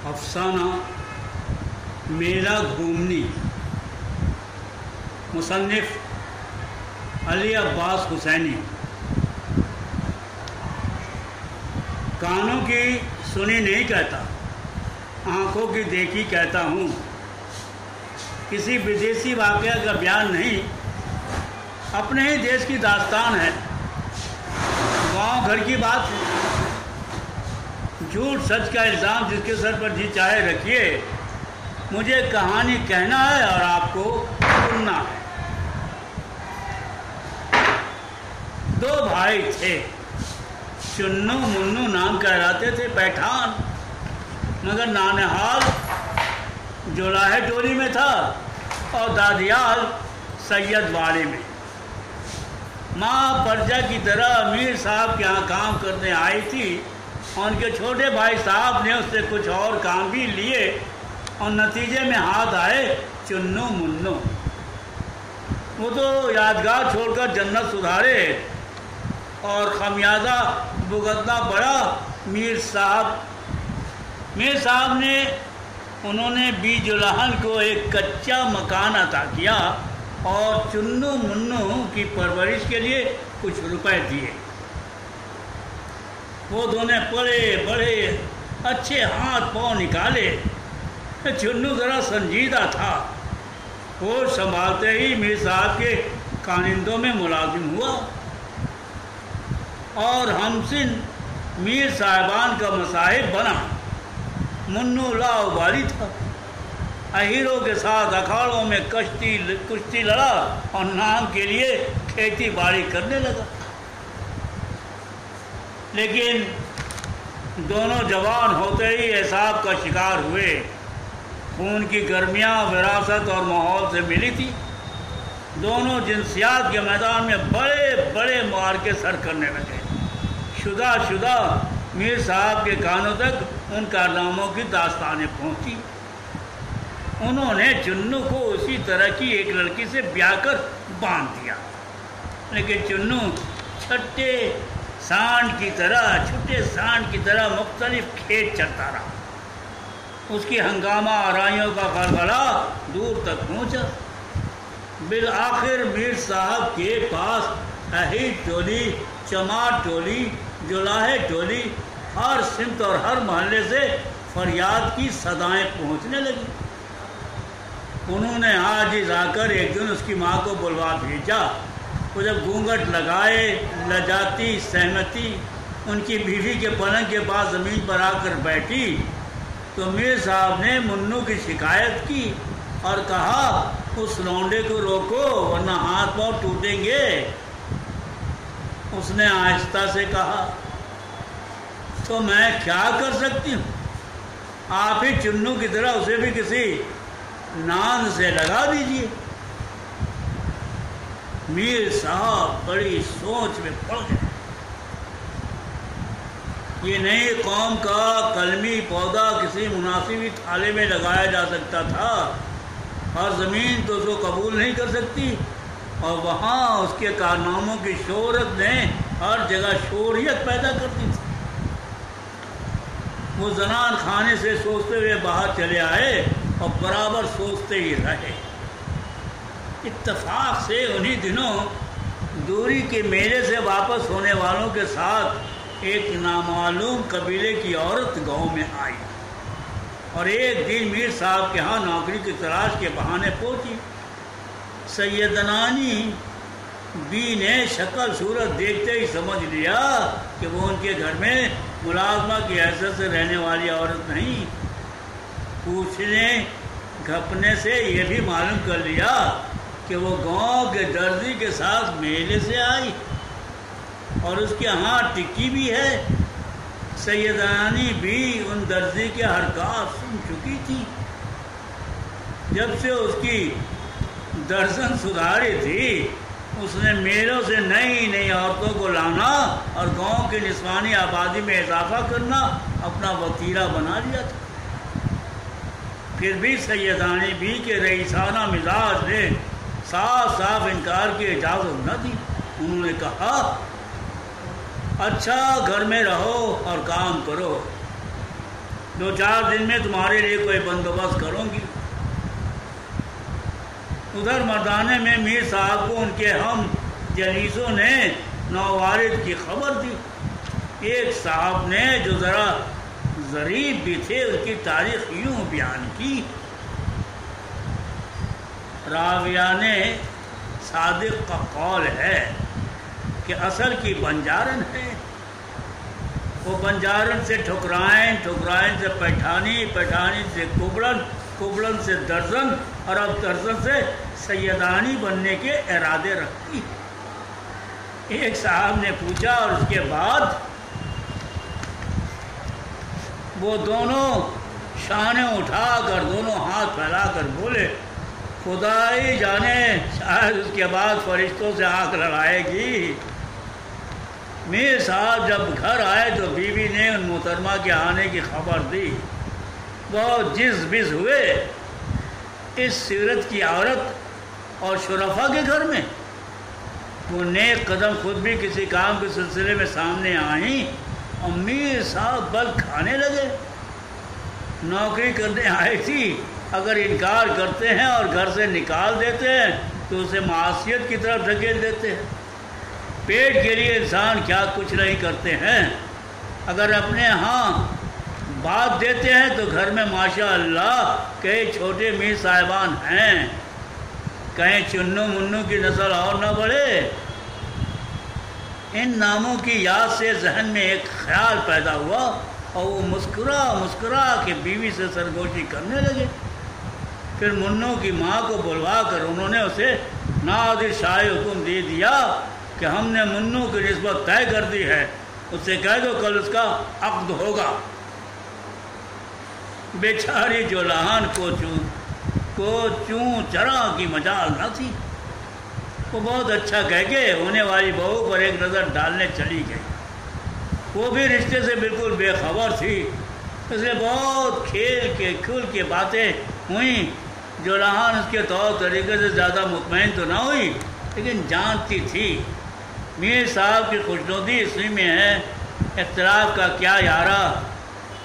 افسانہ میرا گھومنی، مصنف علی عباس حسینی۔ کانوں کی سنی نہیں کہتا، آنکھوں کی دیکھی کہتا ہوں۔ کسی بدیسی واقعہ کا بیان نہیں، اپنے ہی دیش کی داستان ہے، گاؤں گھر کی بات ہے۔ جھوٹ سچ کا الزام جس کے سر پر جی چاہے رکھیے، مجھے کہانی کہنا ہے اور آپ کو سننا ہے۔ دو بھائی تھے، چنو منو نام کہلاتے تھے، پیٹھان، مگر نانہال جولاہے ٹولی میں تھا اور دادیال سید واڑی میں۔ ماں پرجا کی طرح امیر صاحب کے ہاں کام کرنے آئی تھی، اور ان کے چھوٹے بھائی صاحب نے اس سے کچھ اور کام بھی لیے اور نتیجے میں ہاتھ آئے چنو منو۔ وہ تو یادگار چھوڑ کر جنت سدھارے اور خمیازہ بھگتنا پڑا میر صاحب نے انہوں نے بی جلہن کو ایک کچا مکان عطا کیا اور چنو منو کی پرورش کے لیے کچھ روپے دیے۔ وہ دونوں بڑے اچھے ہاتھ پاؤں نکالے۔ چنو ذرا سنجیدہ تھا، ہوش سنبھالتے ہی میر صاحب کے کانندوں میں ملازم ہوا اور ہمسن میر صاحبان کا مصاحب بنا۔ منو لاؤبالی تھا، اہیروں کے ساتھ اکھاڑوں میں کشتی لڑا اور نام کے لیے کھیتی باڑی کرنے لگا۔ لیکن دونوں جوان ہوتے ہی اعصاب کا شکار ہوئے۔ خون کی گرمیاں وراثت اور ماحول سے ملی تھی۔ دونوں جنسیات کے میدان میں بڑے بڑے معرکے سر کرنے لگے۔ شدہ میر صاحب کے کانوں تک ان کارناموں کی داستانیں پہنچی۔ انہوں نے چنو کو اسی طرح کی ایک لڑکی سے بیاہ کر باندھ دیا، لیکن چنو چھٹے سانڈ کی طرح مختلف کھیت چرتا رہا۔ اس کی ہنگامہ آرائیوں کا غلغلہ دور تک پہنچا۔ بالآخر میر صاحب کے پاس اہیر ٹولی، چماٹ ٹولی، جولاہے ٹولی، ہر سمت اور ہر محلے سے فریاد کی صدائیں پہنچنے لگی۔ انہوں نے آج آ کر ایک دن اس کی ماں کو بلوا بھیجا۔ وہ جب گھونگھٹ لگائے لجاتی سہمتی ان کی بیوی کے پلنگ کے پاس زمین پر آ کر بیٹھی تو میر صاحب نے منو کی شکایت کی اور کہا، اس لونڈے کو روکو ورنہ ہاتھ پاؤں ٹوٹیں گے۔ اس نے آہستہ سے کہا، تو میں کیا کر سکتی ہوں؟ آپ ہی چنو کی طرح اسے بھی کسی ناند سے لگا دیجیے۔ میر صاحب بڑی سوچ میں پڑ گئے۔ یہ نئی قوم کا قلمی پودا کسی مناسب تھالے میں لگایا جا سکتا تھا۔ ہر زمین تو اس کو قبول نہیں کر سکتی، اور وہاں اس کے کارناموں کی شہرت نے ہر جگہ شوریت پیدا کر دی تھی۔ وہ زنان خانے سے سوچتے ہوئے باہر چلے آئے اور برابر سوچتے ہی رہے۔ اتفاق سے انہی دنوں دوری کے میلے سے واپس ہونے والوں کے ساتھ ایک نامعلوم قبیلے کی عورت گاؤں میں آئی اور ایک دن میر صاحب کے ہاں نوکری کی تلاش کے بہانے پہنچی۔ سیدنانی بی نے شکل صورت دیکھتے ہی سمجھ لیا کہ وہ ان کے گھر میں ملازمہ کی حیثیت سے رہنے والی عورت نہیں۔ پوچھنے گھپنے سے یہ بھی معلوم کر لیا کہ وہ گاؤں کے درزی کے ساتھ میلے سے آئی اور اس کے ہاں ٹکی بھی ہے۔ سیدانی بھی ان درزی کے حرکات سن چکی تھی۔ جب سے اس کی درزن سدھاری تھی، اس نے میلوں سے نئی عورتوں کو لانا اور گاؤں کی نسوانی آبادی میں اضافہ کرنا اپنا وتیرہ بنا لیا تھا۔ پھر بھی سیدانی بی کے رئیسانہ مزاج نے صاف انکار کی اجازت نہ دی۔ انہوں نے کہا، اچھا گھر میں رہو اور کام کرو، 2-4 دن میں تمہارے لیے کوئی بندوبست کروں گی۔ ادھر مردانے میں میر صاحب کو ان کے ہم جلیسوں نے نووارد کی خبر دی۔ ایک صاحب نے جو ذرا ظریف بھی تھے ان کی تاریخ یوں بیان کی، راویان صادق کا قول ہے کہ اصل کی بنجارن ہے، وہ بنجارن سے ٹھکرائن، ٹھکرائن سے پیٹھانی، پیٹھانی سے کبلن، کبلن سے درزن اور اب درزن سے سیدانی بننے کے ارادے رکھتی۔ ایک صاحب نے پوچھا اور اس کے بعد وہ دونوں شانیں اٹھا کر، دونوں ہاتھ پھیلا کر بولے، خدائی جانے شاید اس کے بعد فرشتوں سے آنکھ لڑائے گی۔ میر صاحب جب گھر آئے تو بیوی نے ان محترمہ کے آنے کی خبر دی۔ بہت جز بز ہوئے اس سیرت کی عورت اور شرفا کے گھر میں۔ وہ نیک قدم خود بھی کسی کام کے سلسلے میں سامنے آئیں اور میر صاحب بل کھانے لگے۔ نوکری کرنے آئی تھی، اگر انکار کرتے ہیں اور گھر سے نکال دیتے ہیں تو اسے معاشیت کی طرف دھکیل دیتے ہیں۔ پیٹ کے لیے انسان کیا کچھ نہیں کرتے ہیں، اگر اپنے ہاں بات دیتے ہیں تو گھر میں ماشاء اللہ کئی چھوٹے میر صاحبان ہیں، کہیں چنو منو کی نسل اور نہ بڑھے۔ ان ناموں کی یاد سے ذہن میں ایک خیال پیدا ہوا اور وہ مسکرا مسکرا کے بیوی سے سرگوشی کرنے لگے۔ پھر منو کی ماں کو بلوا کر انہوں نے اسے نادر شاہی حکم دے دیا کہ ہم نے منو کی نسبت طے کر دی ہے، اس سے کہہ دو کل اس کا عقد ہوگا۔ بیچاری جولہان کو چوں چرا کی مجال نہ تھی، وہ بہت اچھا کہہ کے ہونے والی بہو پر ایک نظر ڈالنے چلی گئی۔ وہ بھی رشتے سے بالکل بے خبر تھی، اس لیے بہت کھل کے باتیں ہوئیں۔ جولہان اس کے طور طریقے سے زیادہ مطمئن تو نہ ہوئی، لیکن جانتی تھی میر صاحب کی خوشنودی اسی میں ہے، اختلاف کا کیا یارہ،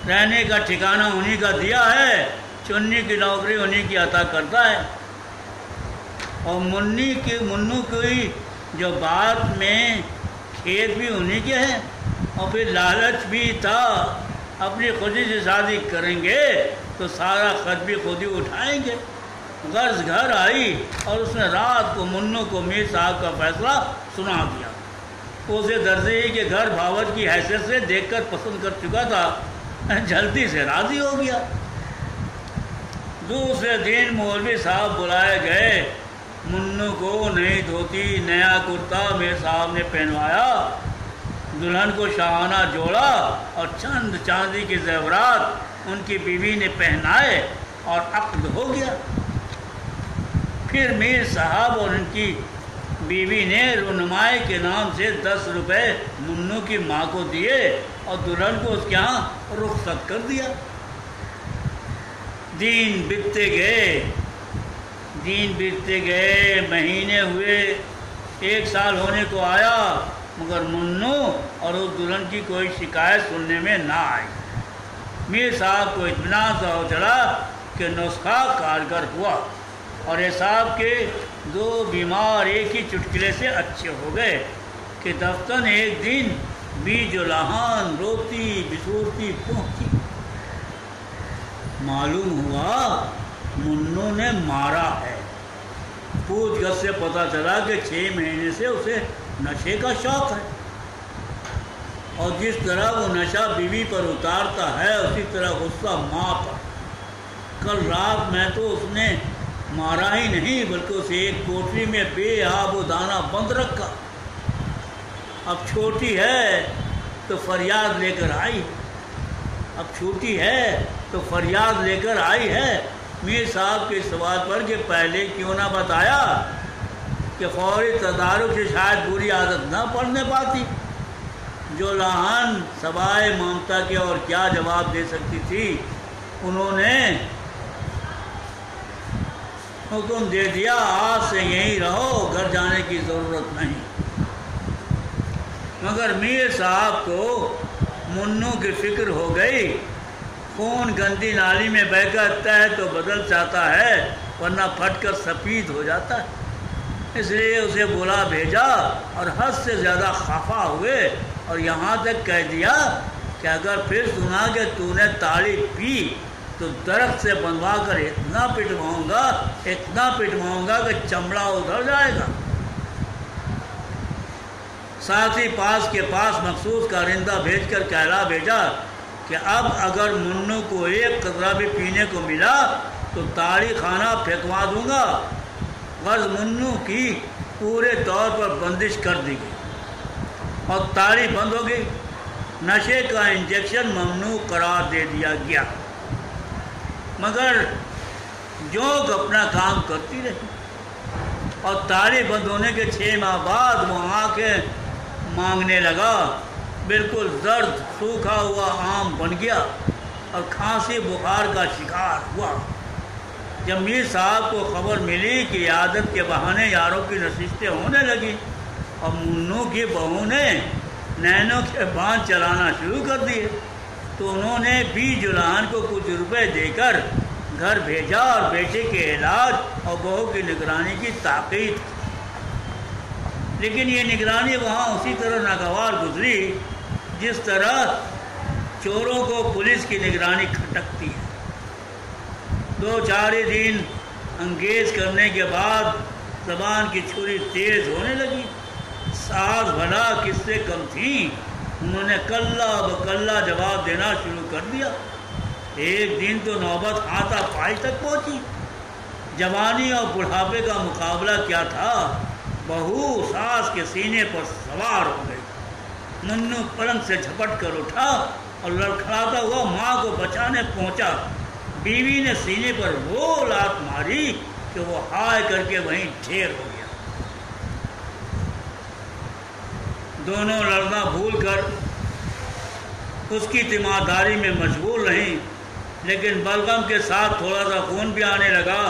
رہنے کا ٹھکانہ انہی کا دیا ہے، چننی کی نوکری انہی کی عطا کرتا ہے، اور منو کی جو بات میں کھیت بھی انہی کے ہیں، اور پھر لالچ بھی تھا، اپنی خودی سے شادی کریں گے تو سارا خرچ بھی خود ہی اٹھائیں گے۔ غرض گھر آئی اور اس نے رات کو منو کو میر صاحب کا فیصلہ سنا دیا۔ اسے درزی کے گھر بھاوت کی حیثیت سے دیکھ کر پسند کر چکا تھا، جلدی سے راضی ہو گیا۔ دوسرے دن مولوی صاحب بلائے گئے، منو کو نئی دھوتی نیا کرتا میر صاحب نے پہنوایا، دلہن کو شاہانہ جوڑا اور چند چاندی کے زیورات ان کی بیوی نے پہنائے اور عقد ہو گیا۔ پھر میر صاحب اور ان کی بیوی نے رونمائی کے نام سے 10 روپے منو کی ماں کو دیے اور دلہن کو اس کے ہاں رخصت کر دیا۔ دن بیتتے گئے، مہینے ہوئے، 1 سال ہونے کو آیا، مگر منو اور اس دلہن کی کوئی شکایت سننے میں نہ آئی۔ میر صاحب کو اطمینان سا ہو چلا کہ نسخہ کارگر ہوا اور صاحب کے 2 بیمار ایک ہی چٹکلے سے اچھے ہو گئے کہ دفتن ایک دن جولہان روتی بسورتی پہنچی۔ معلوم ہوا منو نے مارا ہے۔ پوچھ گچھ سے پتہ چلا کہ 6 مہینے سے اسے نشے کا شوق ہے، اور جس طرح وہ نشہ بیوی پر اتارتا ہے اسی طرح غصہ ماں پر۔ کل رات میں تو اس نے مارا ہی نہیں بلکہ اسے ایک کوٹری میں بے آب و دانہ بند رکھا۔ اب چھوٹی ہے تو فریاد لے کر آئی ہے، میر صاحب کے سوال پر کہ پہلے کیوں نہ بتایا کہ فوری تدارک سے شاید بری عادت نہ پڑنے پاتی۔ جولہان سوائے ممتا کے اور کیا جواب دے سکتی تھی؟ انہوں نے حکم دے دیا آج سے یہیں رہو، گھر جانے کی ضرورت نہیں۔ مگر میر صاحب کو منو کی فکر ہو گئی، خون گندی نالی میں بہہ کرتا ہے تو بدل جاتا ہے، ورنہ پھٹ کر سفید ہو جاتا ہے۔ اس لیے اسے بلا بھیجا اور حد سے زیادہ خفا ہوئے اور یہاں تک کہہ دیا کہ اگر پھر سنا کہ تو نے تاڑی پی تو درخت سے بندھوا کر اتنا پٹواؤں گا کہ چمڑا ادھر جائے گا۔ ساتھ ہی پاس کے پاس مخصوص کارندہ بھیج کر کہلا بھیجا کہ اب اگر منو کو ایک قطرہ بھی پینے کو ملا تو تاڑی خانہ پھینکوا دوں گا۔ غرض منو کی پورے طور پر بندش کر دی گئی اور تاڑی بند ہو گئی۔ نشے کا انجیکشن ممنوع قرار دے دیا گیا، مگر جوک اپنا کام کرتی رہی اور تاڑی بند ہونے کے 6 ماہ بعد وہ آنکھیں مانگنے لگا، بالکل زرد سوکھا ہوا آم بن گیا اور کھانسی بخار کا شکار ہوا۔ جب میر صاحب کو خبر ملی کہ عادت کے بہانے یاروں کی نشستیں ہونے لگی اور منو کی بہو نے نینوں کے باندھ چلانا شروع کر دیے تو انہوں نے 20 جولان کو کچھ روپے دے کر گھر بھیجا اور بیٹے کے علاج اور بہو کی نگرانی کی تاکید۔ لیکن یہ نگرانی وہاں اسی طرح ناگوار گزری جس طرح چوروں کو پولیس کی نگرانی کھٹکتی ہے۔ 2-4 دن انگیز کرنے کے بعد زبان کی چھری تیز ہونے لگی۔ ساز بھلا کس سے کم تھی، انہوں نے کلہ بکلہ جواب دینا شروع کر دیا۔ ایک دن تو نوبت ہاتھا پائی تک پہنچی۔ جوانی اور بڑھاپے کا مقابلہ کیا تھا، بہو ساس کے سینے پر سوار ہو گئی۔ منو پلنگ سے جھپٹ کر اٹھا اور لڑکھڑاتا ہوا ماں کو بچانے پہنچا۔ بیوی نے سینے پر وہ لات ماری کہ وہ ہائے کر کے وہیں ڈھیر ہو گیا۔ دونوں لڑنا بھول کر اس کی تیمارداری میں مشغول رہیں، لیکن بلغم کے ساتھ تھوڑا سا خون بھی آنے لگا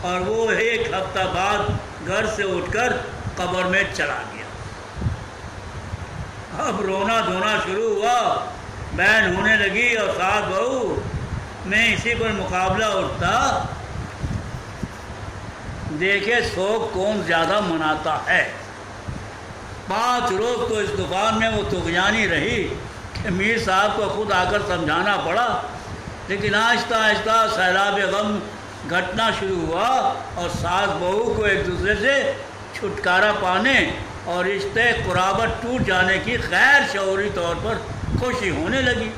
اور وہ 1 ہفتہ بعد گھر سے اٹھ کر قبر میں چلا گیا۔ اب رونا دھونا شروع ہوا، بہن ہونے لگی اور ساتھ بہو میں اسی پر مقابلہ اٹھتا، دیکھے سوگ کون زیادہ مناتا ہے۔ 5 روز تو اس دکان میں وہ طغیانی رہی کہ میر صاحب کو خود آ کر سمجھانا پڑا، لیکن آہستہ آہستہ سیلاب غم گھٹنا شروع ہوا اور ساس بہو کو ایک دوسرے سے چھٹکارا پانے اور رشتے قرابت ٹوٹ جانے کی غیر شعوری طور پر خوشی ہونے لگی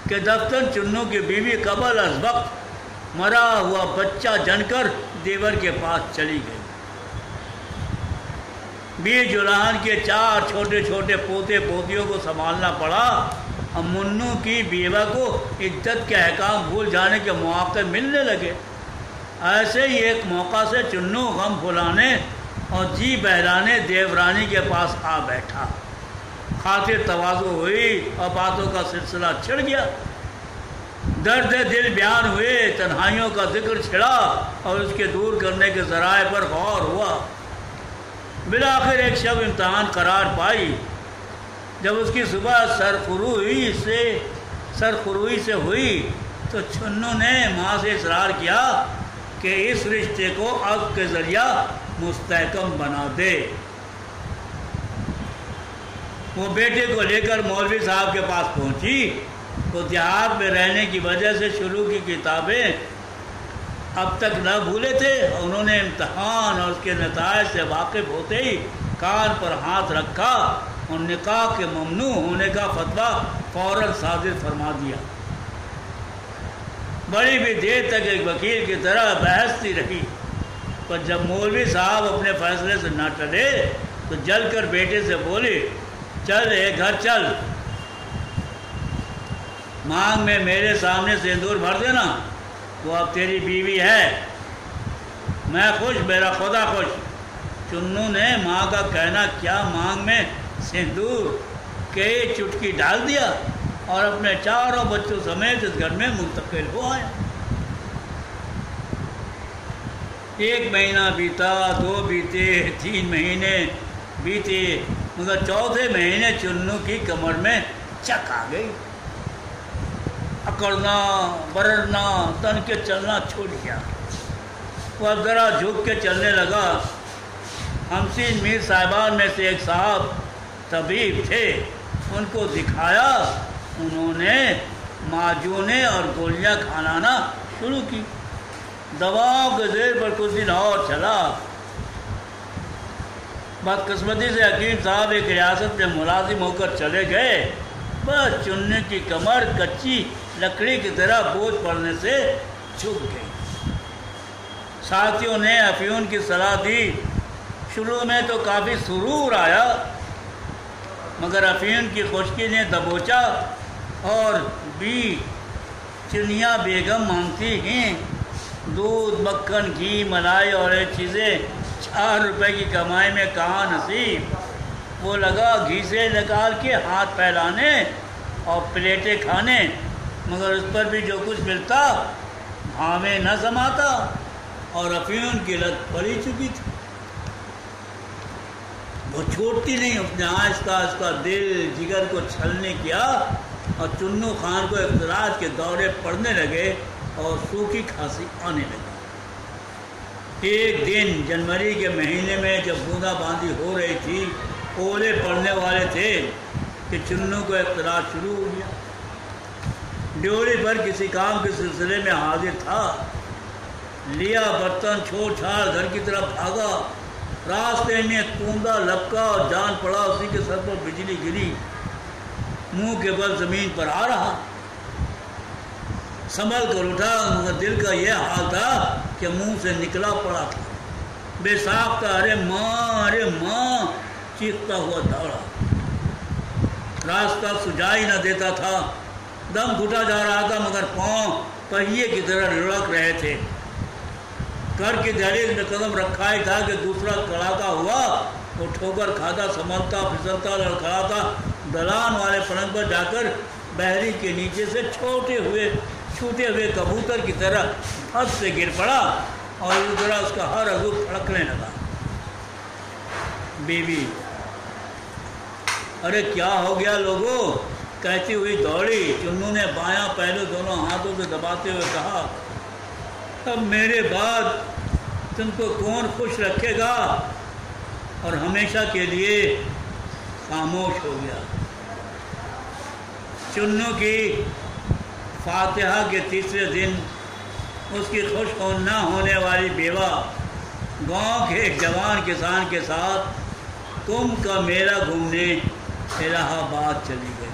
کہ دفتر چنو کی بیوی قبل از وقت مرا ہوا بچہ جن کر دیور کے پاس چلی گئی۔ 20 جولان کے 4 چھوٹے چھوٹے پوتے پوتیوں کو سنبھالنا پڑا اور منو کی بیوہ کو عدت کے احکام بھول جانے کے مواقع ملنے لگے۔ ایسے ہی ایک موقع سے چنو غم بھلانے اور جی بہلانے دیورانی کے پاس آ بیٹھا۔ خاطر تواضع ہوئی اور باتوں کا سلسلہ چھڑ گیا۔ درد دل بیان ہوئے، تنہائیوں کا ذکر چھڑا اور اس کے دور کرنے کے ذرائع پر غور ہوا۔ بالآخر ایک شب امتحان قرار پائی۔ جب اس کی صبح سرخروئی سے ہوئی تو چنو نے ماں سے اصرار کیا کہ اس رشتے کو عقد کے ذریعہ مستحکم بنا دے۔ وہ بیٹے کو لے کر مولوی صاحب کے پاس پہنچی۔ وہ دیہات میں رہنے کی وجہ سے شروع کی کتابیں اب تک نہ بھولے تھے، انہوں نے امتحان اور اس کے نتائج سے واقف ہوتے ہی کان پر ہاتھ رکھا اور نکاح کے ممنوع ہونے کا فتویٰ فوراً صادر فرما دیا۔ بڑی بھی دیر تک ایک وکیل کی طرح بحثتی رہی، پر جب مولوی صاحب اپنے فیصلے سے نہ ٹلے تو جل کر بیٹے سے بولی، چل ایک گھر چل، مانگ میں میرے سامنے سندور بھر دینا، وہ اب تیری بیوی ہے، میں خوش میرا خدا خوش۔ چنو نے ماں کا کہنا کیا مانگ میں سندور کے چٹکی ڈال دیا اور اپنے 4 بچوں سمیت اس گھر میں منتقل ہو آیا۔ 1 مہینہ بیتا، 2 بیتے، 3 مہینے بیتے، مگر 4تھے مہینے چنو کی کمر میں چک آ گئی۔ اکڑنا برڑنا تن کے چلنا چھوڑ گیا. وہ اب ذرا جھک کے چلنے لگا. ہمسین میر صاحبان میں سے ایک صاحب طبیب تھے، ان کو دکھایا. انہوں نے معجونیں اور گولیاں کھلانا شروع کی. دواؤں کے زیر پر کچھ دن اور چلا. بدقسمتی سے حکیم صاحب ایک ریاست میں ملازم ہو کر چلے گئے. بس چننے کی کمر کچی لکڑی کی طرح بوجھ پڑنے سے جھک گئی. ساتھیوں نے افیون کی صلاح دی. شروع میں تو کافی سرور آیا، مگر افیون کی خشکی نے دبوچا اور بھی چنیا بیگم مانگتی ہیں. دودھ مکھن گھی ملائی اور یہ چیزیں 4 روپے کی کمائی میں کہاں نصیب. وہ لگا گھی سے نکال کے ہاتھ پھیلانے اور پلیٹیں کھانے، مگر اس پر بھی جو کچھ ملتا بھاویں نہ سماتا اور افیون کی لت پڑی چکی تھی. وہ چھوڑتی نہیں. اس نے آہستہ آہستہ دل جگر کو چھلنے کیا اور چنو خان کو اضطراب کے دورے پڑنے لگے اور سوکھی کھانسی آنے لگی. ایک دن جنوری کے مہینے میں جب بوندا باندی ہو رہی تھی، اولے پڑنے والے تھے کہ چنو کو اضطراب شروع ہو گیا. ڈیوڑی پر کسی کام کے سلسلے میں حاضر تھا. لیا برتن چھوڑ چھاڑ گھر کی طرف بھاگا. راستے میں کوندا لپکا اور جان پڑا. اسی کے سر پر بجلی گری. منہ کے بل زمین پر آ رہا. سنبھل کر اٹھا، مگر دل کا یہ حال تھا کہ منہ سے نکلا پڑا تھا. بے ساختہ ارے ماں چیختا ہوا دوڑا. راستہ سجائی نہ دیتا تھا. دم گھٹا جا رہا تھا، مگر پاؤں پہیے کی طرح لڑک رہے تھے. گھر کی دہلیز میں قدم رکھا ہی تھا کہ دوسرا کڑاکا ہوا. وہ ٹھوکر کھاتا سنبھلتا پھسلتا لڑکھڑاتا دلان والے پلنگ پر جا کر بحری کے نیچے سے چھوٹے ہوئے کبوتر کی طرح ہاتھ سے گر پڑا اور اس طرح اس کا ہر عضو پھڑکنے لگا. بیوی ارے کیا ہو گیا لوگوں کہتی ہوئی دوڑی. چنو نے بایاں پہلو دونوں ہاتھوں سے دباتے ہوئے کہا، اب میرے بعد تم کو کون خوش رکھے گا؟ اور ہمیشہ کے لیے خاموش ہو گیا. چنو کی فاتحہ کے تیسرے دن اس کی خوش نہ ہونے والی بیوہ گاؤں کے ایک جوان کسان کے ساتھ کمبھ کا میلہ گھومنے الہ آباد چلی گئی.